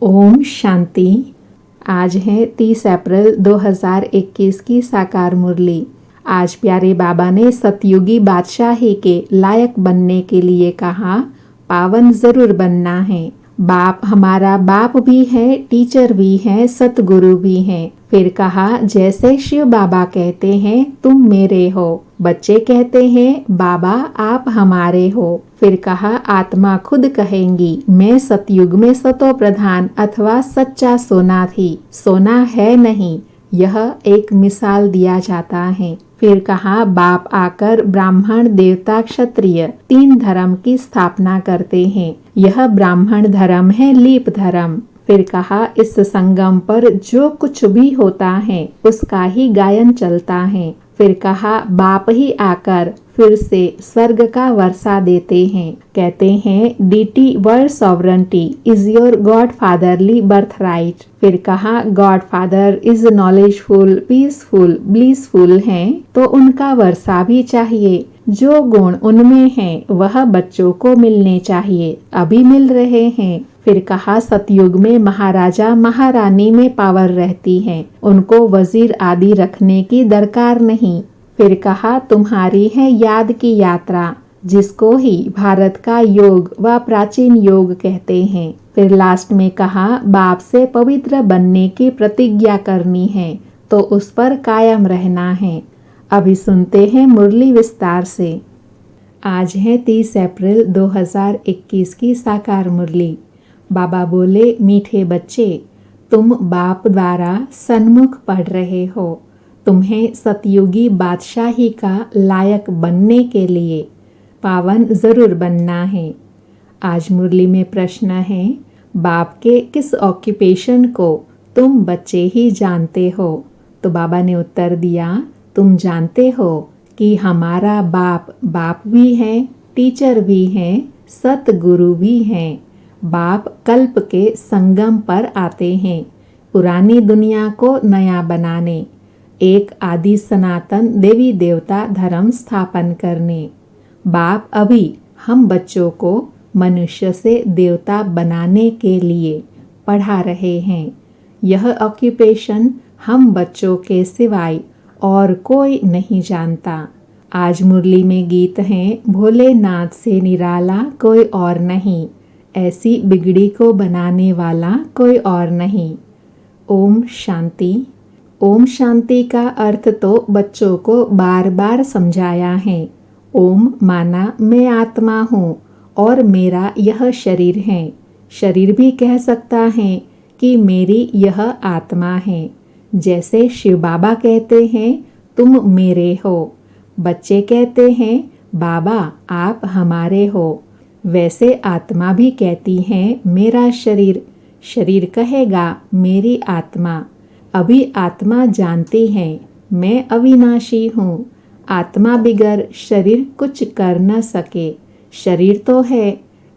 ओम शांति। आज है 30 अप्रैल 2021 की साकार मुरली। आज प्यारे बाबा ने सतयुगी बादशाही के लायक बनने के लिए कहा, पावन जरूर बनना है। बाप हमारा बाप भी है, टीचर भी है, सतगुरु भी है। फिर कहा, जैसे शिव बाबा कहते हैं तुम मेरे हो, बच्चे कहते हैं बाबा आप हमारे हो। फिर कहा, आत्मा खुद कहेंगी मैं सतयुग में सतो प्रधान अथवा सच्चा सोना थी। सोना है नहीं, यह एक मिसाल दिया जाता है। फिर कहा, बाप आकर ब्राह्मण देवता क्षत्रिय 3 धर्म की स्थापना करते हैं। यह ब्राह्मण धर्म है लीप धर्म। फिर कहा, इस संगम पर जो कुछ भी होता है उसका ही गायन चलता है। फिर कहा, बाप ही आकर फिर से स्वर्ग का वर्षा देते हैं। कहते हैं, डीटी world sovereignty is your God fatherly birth right. फिर कहा, God father is knowledgeful, peaceful, blissful हैं, तो उनका वर्षा भी चाहिए। जो गुण उनमें हैं वह बच्चों को मिलने चाहिए, अभी मिल रहे हैं। फिर कहा, सतयुग में महाराजा महारानी में पावर रहती है, उनको वजीर आदि रखने की दरकार नहीं। फिर कहा, तुम्हारी है याद की यात्रा, जिसको ही भारत का योग व प्राचीन योग कहते हैं। फिर लास्ट में कहा, बाप से पवित्र बनने की प्रतिज्ञा करनी है तो उस पर कायम रहना है। अभी सुनते हैं मुरली विस्तार से। आज है 30 अप्रैल 2021 की साकार मुरली। बाबा बोले, मीठे बच्चे, तुम बाप द्वारा सन्मुख पढ़ रहे हो। तुम्हें सतयुगी बादशाही का लायक बनने के लिए पावन जरूर बनना है। आज मुरली में प्रश्न है, बाप के किस ऑक्यूपेशन को तुम बच्चे ही जानते हो? तो बाबा ने उत्तर दिया, तुम जानते हो कि हमारा बाप बाप भी है, टीचर भी है, सतगुरु भी हैं। बाप कल्प के संगम पर आते हैं, पुरानी दुनिया को नया बनाने, एक आदि सनातन देवी देवता धर्म स्थापन करने। बाप अभी हम बच्चों को मनुष्य से देवता बनाने के लिए पढ़ा रहे हैं। यह ऑक्यूपेशन हम बच्चों के सिवाय और कोई नहीं जानता। आज मुरली में गीत हैं, भोलेनाथ से निराला कोई और नहीं, ऐसी बिगड़ी को बनाने वाला कोई और नहीं। ओम शांति। ओम शांति का अर्थ तो बच्चों को बार बार समझाया है। ओम माना मैं आत्मा हूँ और मेरा यह शरीर है। शरीर भी कह सकता है कि मेरी यह आत्मा है। जैसे शिव बाबा कहते हैं तुम मेरे हो, बच्चे कहते हैं बाबा आप हमारे हो, वैसे आत्मा भी कहती है मेरा शरीर, शरीर कहेगा मेरी आत्मा। अभी आत्मा जानती है मैं अविनाशी हूँ। आत्मा बिगर शरीर कुछ कर न सके। शरीर तो है,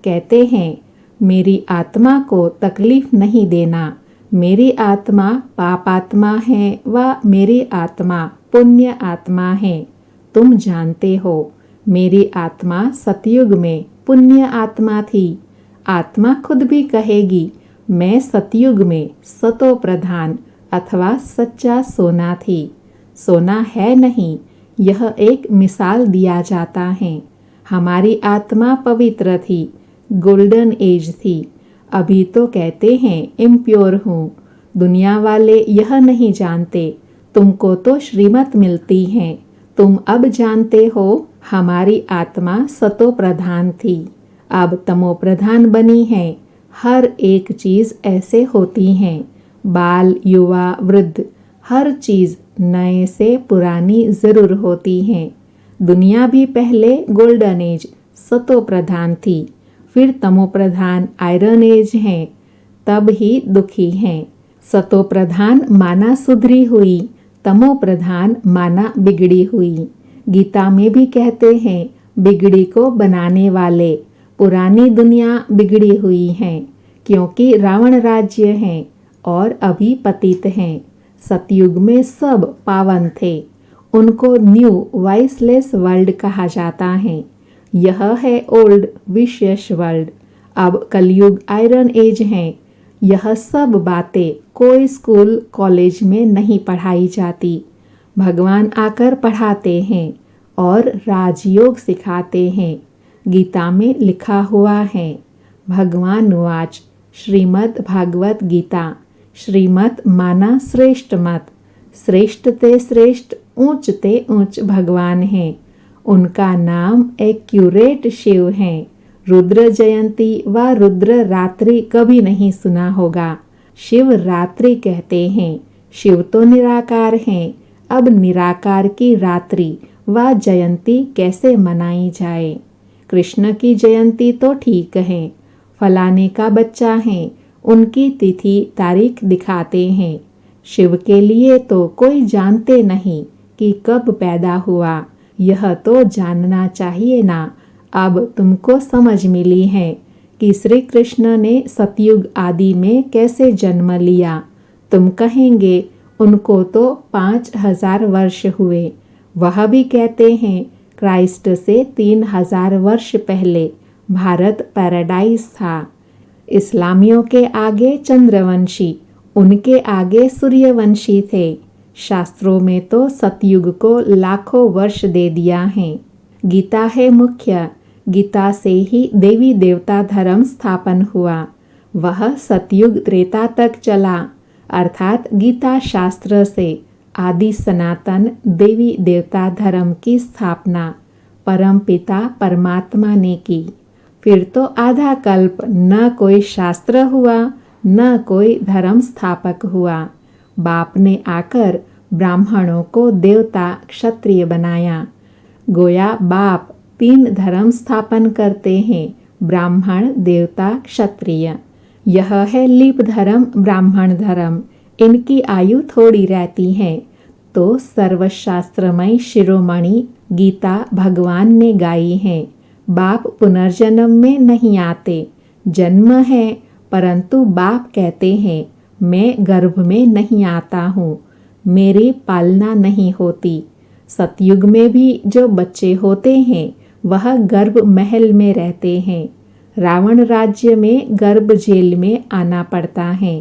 कहते हैं मेरी आत्मा को तकलीफ नहीं देना। मेरी आत्मा पाप आत्मा है व मेरी आत्मा पुण्य आत्मा है। तुम जानते हो मेरी आत्मा सतयुग में पुण्य आत्मा थी। आत्मा खुद भी कहेगी मैं सतयुग में सतो प्रधान अथवा सच्चा सोना थी। सोना है नहीं, यह एक मिसाल दिया जाता है। हमारी आत्मा पवित्र थी, गोल्डन एज थी। अभी तो कहते हैं इम्प्योर हूँ। दुनिया वाले यह नहीं जानते। तुमको तो श्रीमत मिलती है, तुम अब जानते हो हमारी आत्मा सतो प्रधान थी, अब तमो प्रधान बनी है। हर एक चीज ऐसे होती हैं, बाल युवा वृद्ध, हर चीज नए से पुरानी जरूर होती है। दुनिया भी पहले गोल्डन एज सतो प्रधान थी, फिर तमो प्रधान आयरन एज है, तब ही दुखी हैं। सतो प्रधान माना सुधरी हुई, तमो प्रधान माना बिगड़ी हुई। गीता में भी कहते हैं बिगड़ी को बनाने वाले, पुरानी दुनिया बिगड़ी हुई है क्योंकि रावण राज्य है और अभी पतित हैं। सतयुग में सब पावन थे, उनको न्यू वाइसलेस वर्ल्ड कहा जाता है। यह है ओल्ड विशेष वर्ल्ड। अब कलयुग आयरन एज है, यह सब बातें कोई स्कूल कॉलेज में नहीं पढ़ाई जाती। भगवान आकर पढ़ाते हैं और राजयोग सिखाते हैं। गीता में लिखा हुआ है, भगवान उवाच श्रीमद् भागवत गीता श्रीमत माना श्रेष्ठ मत, श्रेष्ठ ते श्रेष्ठ ऊंच ते ऊंच भगवान हैं। उनका नाम एक्यूरेट शिव है। रुद्र जयंती व रुद्र रात्रि कभी नहीं सुना होगा। शिव रात्रि कहते हैं। शिव तो निराकार हैं। अब निराकार की रात्रि व जयंती कैसे मनाई जाए? कृष्ण की जयंती तो ठीक है, फलाने का बच्चा है, उनकी तिथि तारीख दिखाते हैं। शिव के लिए तो कोई जानते नहीं कि कब पैदा हुआ, यह तो जानना चाहिए ना। अब तुमको समझ मिली है कि श्री कृष्ण ने सतयुग आदि में कैसे जन्म लिया। तुम कहेंगे उनको तो 5000 वर्ष हुए। वह भी कहते हैं क्राइस्ट से 3000 वर्ष पहले भारत पैराडाइज था। इस्लामियों के आगे चंद्रवंशी, उनके आगे सूर्यवंशी थे। शास्त्रों में तो सतयुग को लाखों वर्ष दे दिया है। गीता है मुख्य। गीता से ही देवी देवता धर्म स्थापन हुआ। वह सतयुग त्रेता तक चला, अर्थात गीता शास्त्र से आदि सनातन देवी देवता धर्म की स्थापना परम पिता परमात्मा ने की। फिर तो आधा कल्प न कोई शास्त्र हुआ, न कोई धर्म स्थापक हुआ। बाप ने आकर ब्राह्मणों को देवता क्षत्रिय बनाया। गोया बाप 3 धर्म स्थापन करते हैं, ब्राह्मण देवता क्षत्रिय। यह है लीप धर्म ब्राह्मण धर्म। इनकी आयु थोड़ी रहती है। तो सर्वशास्त्रमय शिरोमणि गीता भगवान ने गाई है। बाप पुनर्जन्म में नहीं आते, जन्म है, परंतु बाप कहते हैं मैं गर्भ में नहीं आता हूँ, मेरी पालना नहीं होती। सतयुग में भी जो बच्चे होते हैं वह गर्भ महल में रहते हैं। रावण राज्य में गर्भ जेल में आना पड़ता है।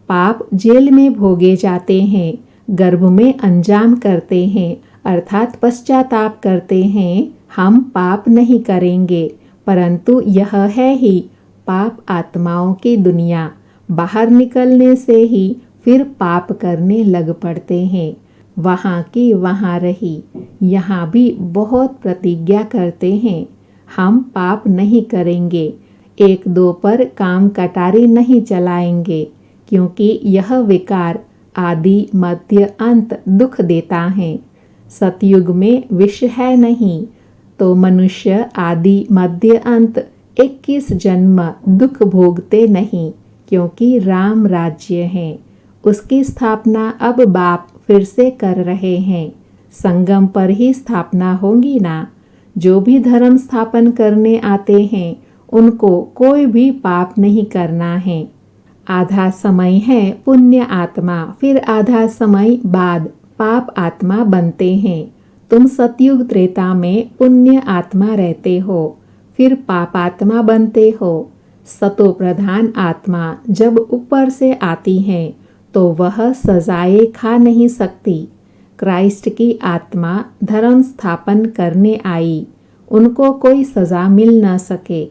पाप जेल में भोगे जाते हैं, गर्भ में अंजाम करते हैं, अर्थात पश्चाताप करते हैं हम पाप नहीं करेंगे। परंतु यह है ही पाप आत्माओं की दुनिया। बाहर निकलने से ही फिर पाप करने लग पड़ते हैं। वहाँ की वहाँ रही। यहाँ भी बहुत प्रतिज्ञा करते हैं हम पाप नहीं करेंगे, 1-2 पर काम कटारी नहीं चलाएंगे, क्योंकि यह विकार आदि मध्य अंत दुख देता है। सतयुग में विष है नहीं, तो मनुष्य आदि मध्य अंत 21 जन्म दुख भोगते नहीं, क्योंकि राम राज्य है। उसकी स्थापना अब बाप फिर से कर रहे हैं। संगम पर ही स्थापना होगी ना। जो भी धर्म स्थापन करने आते हैं उनको कोई भी पाप नहीं करना है। आधा समय है पुण्य आत्मा, फिर आधा समय बाद पाप आत्मा बनते हैं। तुम सतयुग त्रेता में पुण्य आत्मा रहते हो, फिर पाप आत्मा बनते हो। सतो प्रधान आत्मा जब ऊपर से आती है तो वह सजाएं खा नहीं सकती। क्राइस्ट की आत्मा धर्म स्थापन करने आई, उनको कोई सजा मिल न सके।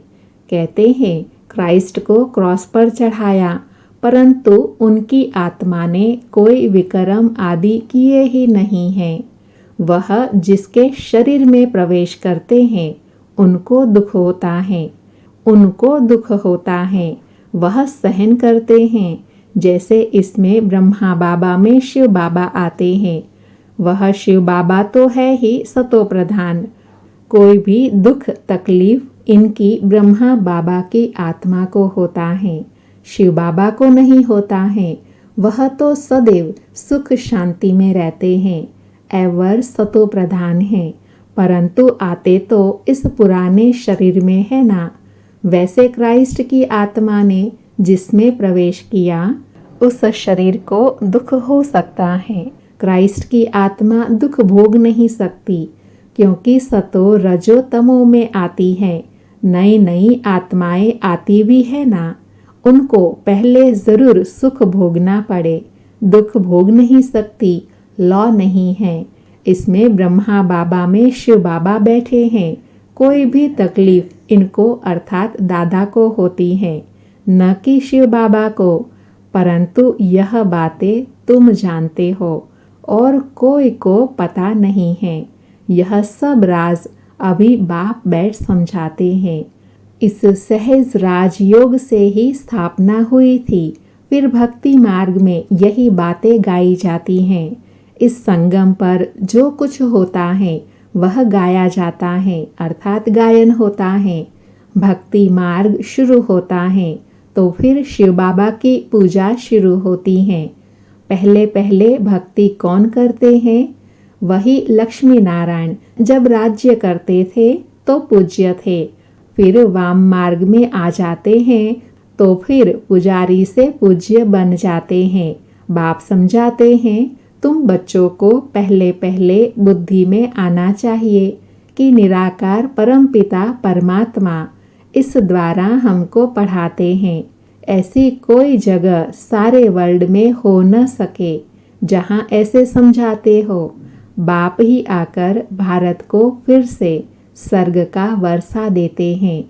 कहते हैं क्राइस्ट को क्रॉस पर चढ़ाया, परंतु उनकी आत्मा ने कोई विक्रम आदि किए ही नहीं हैं। वह जिसके शरीर में प्रवेश करते हैं उनको दुख होता है, उनको दुख होता है, वह सहन करते हैं। जैसे इसमें ब्रह्मा बाबा में शिव बाबा आते हैं। वह शिव बाबा तो है ही सतो प्रधान। कोई भी दुख तकलीफ इनकी ब्रह्मा बाबा की आत्मा को होता है, शिव बाबा को नहीं होता है। वह तो सदैव सुख शांति में रहते हैं, एवर सतो प्रधान है। परंतु आते तो इस पुराने शरीर में है ना। वैसे क्राइस्ट की आत्मा ने जिसमें प्रवेश किया उस शरीर को दुख हो सकता है। क्राइस्ट की आत्मा दुख भोग नहीं सकती, क्योंकि सतो रजो तमो में आती है। नई नई आत्माएं आती भी है ना। उनको पहले जरूर सुख भोगना पड़े। दुख भोग नहीं सकती, लॉ नहीं है। इसमें ब्रह्मा बाबा में शिव बाबा बैठे हैं। कोई भी तकलीफ इनको अर्थात दादा को होती है, न कि शिव बाबा को। परंतु यह बातें तुम जानते हो और कोई को पता नहीं है। यह सब राज अभी बाप बैठ समझाते हैं। इस सहज राजयोग से ही स्थापना हुई थी। फिर भक्ति मार्ग में यही बातें गाई जाती हैं। इस संगम पर जो कुछ होता है वह गाया जाता है, अर्थात गायन होता है। भक्ति मार्ग शुरू होता है तो फिर शिव बाबा की पूजा शुरू होती है। पहले पहले भक्ति कौन करते हैं? वही लक्ष्मी नारायण। जब राज्य करते थे तो पूज्य थे। फिर वाम मार्ग में आ जाते हैं तो फिर पुजारी से पूज्य बन जाते हैं। बाप समझाते हैं तुम बच्चों को पहले पहले बुद्धि में आना चाहिए कि निराकार परमपिता परमात्मा इस द्वारा हमको पढ़ाते हैं। ऐसी कोई जगह सारे वर्ल्ड में हो न सके जहाँ ऐसे समझाते हो। बाप ही आकर भारत को फिर से स्वर्ग का वर्षा देते हैं।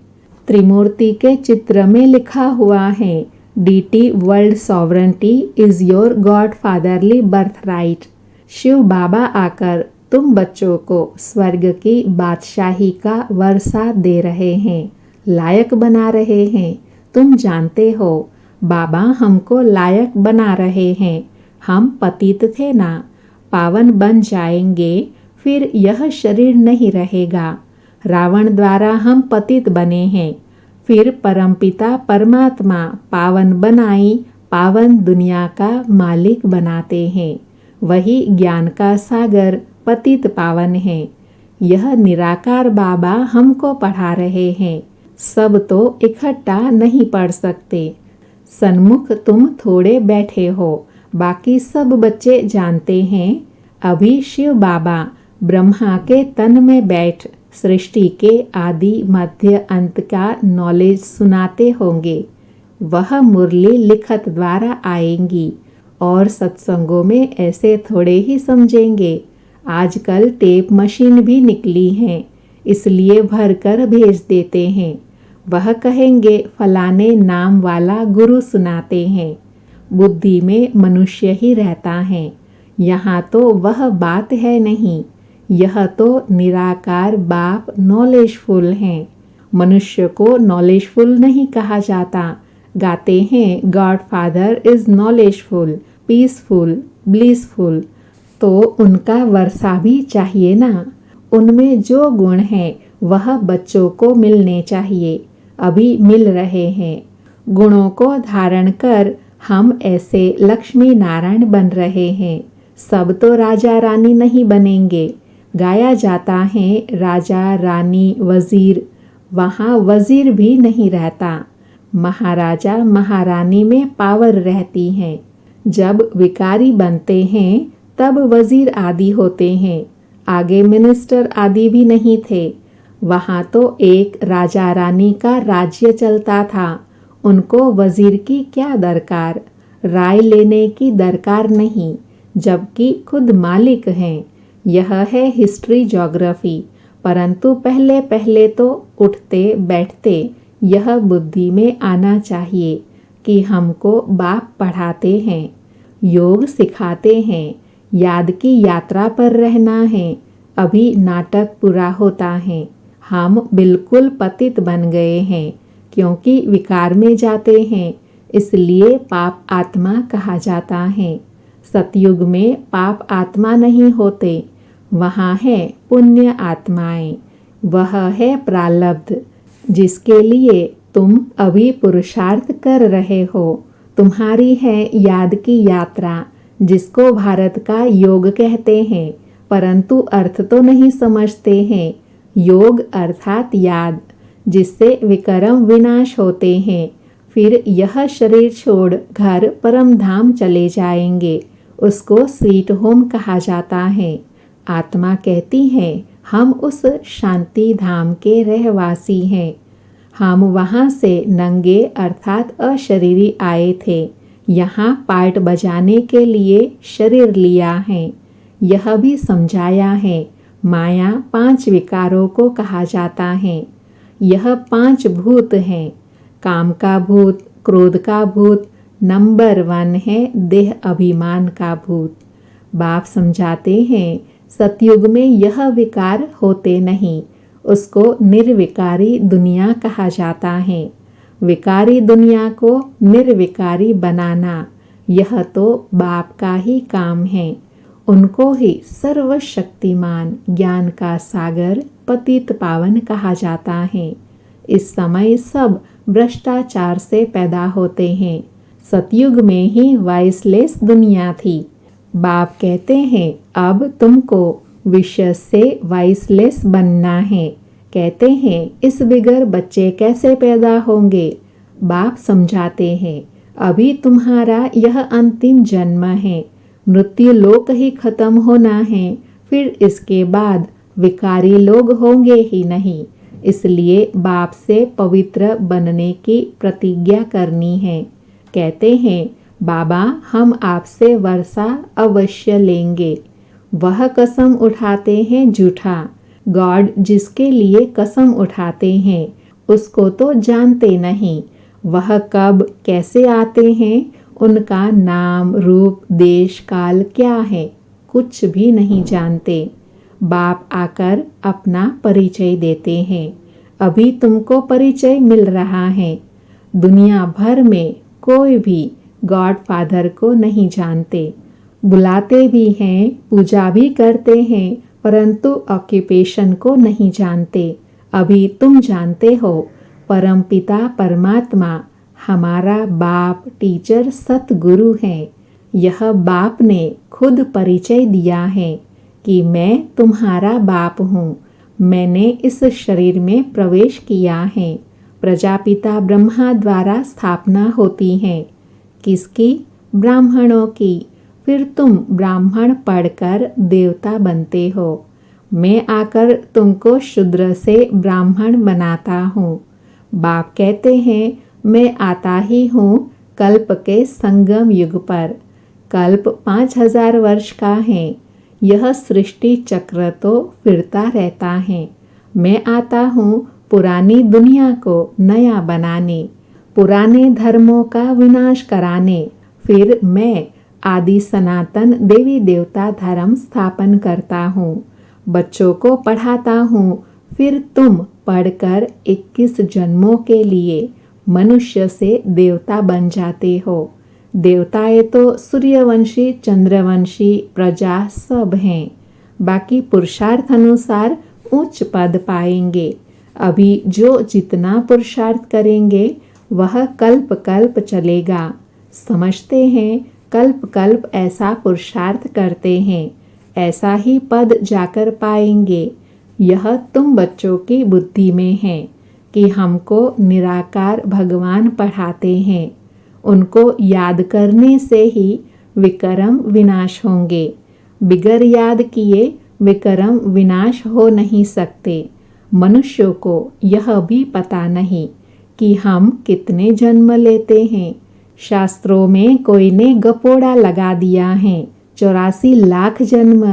त्रिमूर्ति के चित्र में लिखा हुआ है, deity world sovereignty is your God fatherly birth right. Shiv Baba आकर तुम बच्चों को स्वर्ग की बादशाही का वर्षा दे रहे हैं, लायक बना रहे हैं। तुम जानते हो बाबा हमको लायक बना रहे हैं। हम पतित थे ना, पावन बन जाएंगे। फिर यह शरीर नहीं रहेगा। रावण द्वारा हम पतित बने हैं। फिर परमपिता परमात्मा पावन बनाई, पावन दुनिया का मालिक बनाते हैं। वही ज्ञान का सागर पतित पावन है। यह निराकार बाबा हमको पढ़ा रहे हैं। सब तो इकट्ठा नहीं पढ़ सकते। सन्मुख तुम थोड़े बैठे हो, बाकी सब बच्चे जानते हैं। अभी शिव बाबा ब्रह्मा के तन में बैठ सृष्टि के आदि मध्य अंत का नॉलेज सुनाते होंगे। वह मुरली लिखत द्वारा आएंगी और सत्संगों में ऐसे थोड़े ही समझेंगे। आजकल टेप मशीन भी निकली है, इसलिए भरकर भेज देते हैं। वह कहेंगे फलाने नाम वाला गुरु सुनाते हैं। बुद्धि में मनुष्य ही रहता है, यहाँ तो वह बात है नहीं। यह तो निराकार बाप नॉलेजफुल हैं। मनुष्य को नॉलेजफुल नहीं कहा जाता। गाते हैं God father is knowledgeful, peaceful, blissful. तो उनका वर्षा भी चाहिए ना। उनमें जो गुण है वह बच्चों को मिलने चाहिए। अभी मिल रहे हैं। गुणों को धारण कर हम ऐसे लक्ष्मी नारायण बन रहे हैं। सब तो राजा रानी नहीं बनेंगे। गाया जाता है राजा रानी वजीर, वहाँ वजीर भी नहीं रहता। महाराजा महारानी में पावर रहती है। जब विकारी बनते हैं तब वजीर आदि होते हैं। आगे मिनिस्टर आदि भी नहीं थे। वहाँ तो एक राजा रानी का राज्य चलता था। उनको वजीर की क्या दरकार, राय लेने की दरकार नहीं, जबकि खुद मालिक हैं। यह है हिस्ट्री ज्योग्राफी। परंतु पहले पहले तो उठते बैठते यह बुद्धि में आना चाहिए कि हमको बाप पढ़ाते हैं, योग सिखाते हैं, याद की यात्रा पर रहना है। अभी नाटक पूरा होता है। हम बिल्कुल पतित बन गए हैं, क्योंकि विकार में जाते हैं, इसलिए पाप आत्मा कहा जाता है। सतयुग में पाप आत्मा नहीं होते, वहाँ है पुण्य आत्माएं। वह है प्रारब्ध, जिसके लिए तुम अभी पुरुषार्थ कर रहे हो। तुम्हारी है याद की यात्रा, जिसको भारत का योग कहते हैं, परंतु अर्थ तो नहीं समझते हैं। योग अर्थात याद, जिससे विकर्म विनाश होते हैं। फिर यह शरीर छोड़ घर परम धाम चले जाएंगे। उसको स्वीट होम कहा जाता है। आत्मा कहती है हम उस शांति धाम के रहवासी हैं। हम वहाँ से नंगे अर्थात अशरीरी आए थे। यहाँ पार्ट बजाने के लिए शरीर लिया है। यह भी समझाया है माया 5 विकारों को कहा जाता है। यह 5 भूत हैं। काम का भूत, क्रोध का भूत, नंबर 1 है देह अभिमान का भूत। बाप समझाते हैं सतयुग में यह विकार होते नहीं, उसको निर्विकारी दुनिया कहा जाता है। विकारी दुनिया को निर्विकारी बनाना यह तो बाप का ही काम है। उनको ही सर्वशक्तिमान ज्ञान का सागर पतित पावन कहा जाता है। इस समय सब भ्रष्टाचार से पैदा होते हैं। सतयुग में ही वॉइसलेस दुनिया थी। बाप कहते हैं अब तुमको विषय से वॉइसलेस बनना है। कहते हैं इस बिगर बच्चे कैसे पैदा होंगे। बाप समझाते हैं अभी तुम्हारा यह अंतिम जन्म है। मृत्यु लोक ही खत्म होना है, फिर इसके बाद विकारी लोग होंगे ही नहीं। इसलिए बाप से पवित्र बनने की प्रतिज्ञा करनी है। कहते हैं बाबा हम आपसे वर्षा अवश्य लेंगे। वह कसम उठाते हैं झूठा। गॉड जिसके लिए कसम उठाते हैं उसको तो जानते नहीं। वह कब कैसे आते हैं, उनका नाम रूप देश काल क्या है, कुछ भी नहीं जानते। बाप आकर अपना परिचय देते हैं। अभी तुमको परिचय मिल रहा है। दुनिया भर में कोई भी गॉड फादर को नहीं जानते। बुलाते भी हैं, पूजा भी करते हैं, परंतु ऑक्यूपेशन को नहीं जानते। अभी तुम जानते हो परमपिता परमात्मा हमारा बाप टीचर सतगुरु है। यह बाप ने खुद परिचय दिया है कि मैं तुम्हारा बाप हूँ। मैंने इस शरीर में प्रवेश किया है। प्रजापिता ब्रह्मा द्वारा स्थापना होती है। किसकी? ब्राह्मणों की। फिर तुम ब्राह्मण पढ़कर देवता बनते हो। मैं आकर तुमको शूद्र से ब्राह्मण बनाता हूँ। बाप कहते हैं मैं आता ही हूँ कल्प के संगम युग पर। कल्प 5000 वर्ष का है। यह सृष्टि चक्र तो फिरता रहता है। मैं आता हूँ पुरानी दुनिया को नया बनाने, पुराने धर्मों का विनाश कराने। फिर मैं आदि सनातन देवी देवता धर्म स्थापन करता हूँ। बच्चों को पढ़ाता हूँ। फिर तुम पढ़कर 21 जन्मों के लिए मनुष्य से देवता बन जाते हो। देवताएं तो सूर्यवंशी चंद्रवंशी प्रजा सब हैं। बाकी पुरुषार्थ अनुसार उच्च पद पाएंगे। अभी जो जितना पुरुषार्थ करेंगे वह कल्प कल्प चलेगा। समझते हैं कल्प कल्प ऐसा पुरुषार्थ करते हैं, ऐसा ही पद जाकर पाएंगे। यह तुम बच्चों की बुद्धि में है कि हमको निराकार भगवान पढ़ाते हैं। उनको याद करने से ही विकर्म विनाश होंगे। बिगर याद किए विकर्म विनाश हो नहीं सकते। मनुष्यों को यह भी पता नहीं कि हम कितने जन्म लेते हैं। शास्त्रों में कोई ने गपोड़ा लगा दिया है 84 लाख जन्म।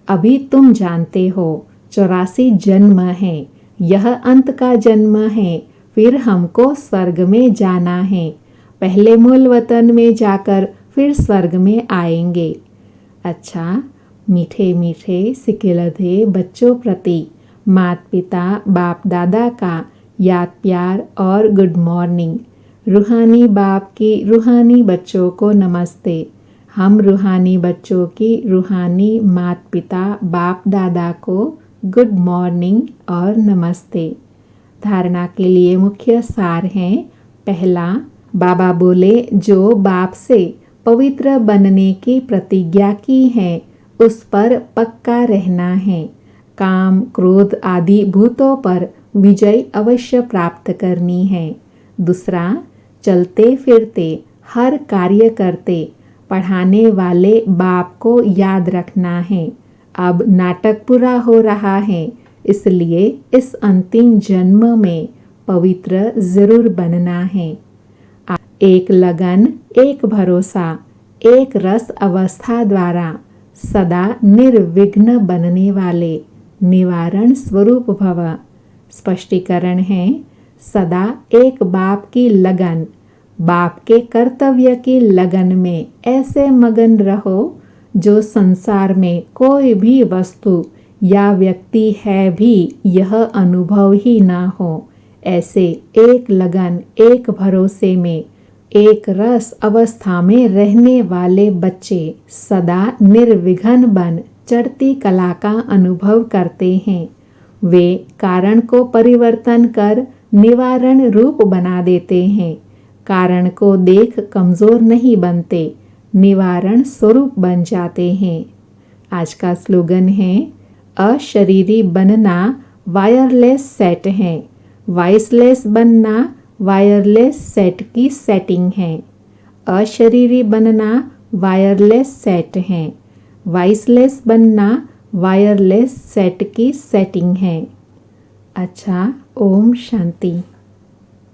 अभी तुम जानते हो 84 जन्म है। यह अंत का जन्म है। फिर हमको स्वर्ग में जाना है। पहले मूल वतन में जाकर फिर स्वर्ग में आएंगे। अच्छा, मीठे मीठे सिकिलधे बच्चों प्रति माता पिता बाप दादा का याद प्यार और गुड मॉर्निंग। रूहानी बाप की रूहानी बच्चों को नमस्ते। हम रूहानी बच्चों की रूहानी माता पिता बाप दादा को गुड मॉर्निंग और नमस्ते। धारणा के लिए मुख्य सार हैं। पहला, बाबा बोले जो बाप से पवित्र बनने की प्रतिज्ञा की है उस पर पक्का रहना है। काम क्रोध आदि भूतों पर विजय अवश्य प्राप्त करनी है। दूसरा, चलते फिरते हर कार्य करते पढ़ाने वाले बाप को याद रखना है। अब नाटक पूरा हो रहा है, इसलिए इस अंतिम जन्म में पवित्र जरूर बनना है। एक लगन, एक भरोसा, एक रस अवस्था द्वारा सदा निर्विघ्न बनने वाले निवारण स्वरूप भव। स्पष्टीकरण है, सदा एक बाप की लगन, बाप के कर्तव्य की लगन में ऐसे मगन रहो जो संसार में कोई भी वस्तु या व्यक्ति है भी यह अनुभव ही ना हो। ऐसे एक लगन, एक भरोसे में, एक रस अवस्था में रहने वाले बच्चे सदा निर्विघ्न बन चढ़ती कला का अनुभव करते हैं। वे कारण को परिवर्तन कर निवारण रूप बना देते हैं। कारण को देख कमजोर नहीं बनते, निवारण स्वरूप बन जाते हैं। आज का स्लोगन है, अशरीरी बनना वायरलेस सेट है, वॉइसलेस बनना वायरलेस सेट की सेटिंग है। अशरीरी बनना वायरलेस सेट है, वॉइसलेस बनना वायरलेस सेट की सेटिंग है। अच्छा, ओम शांति।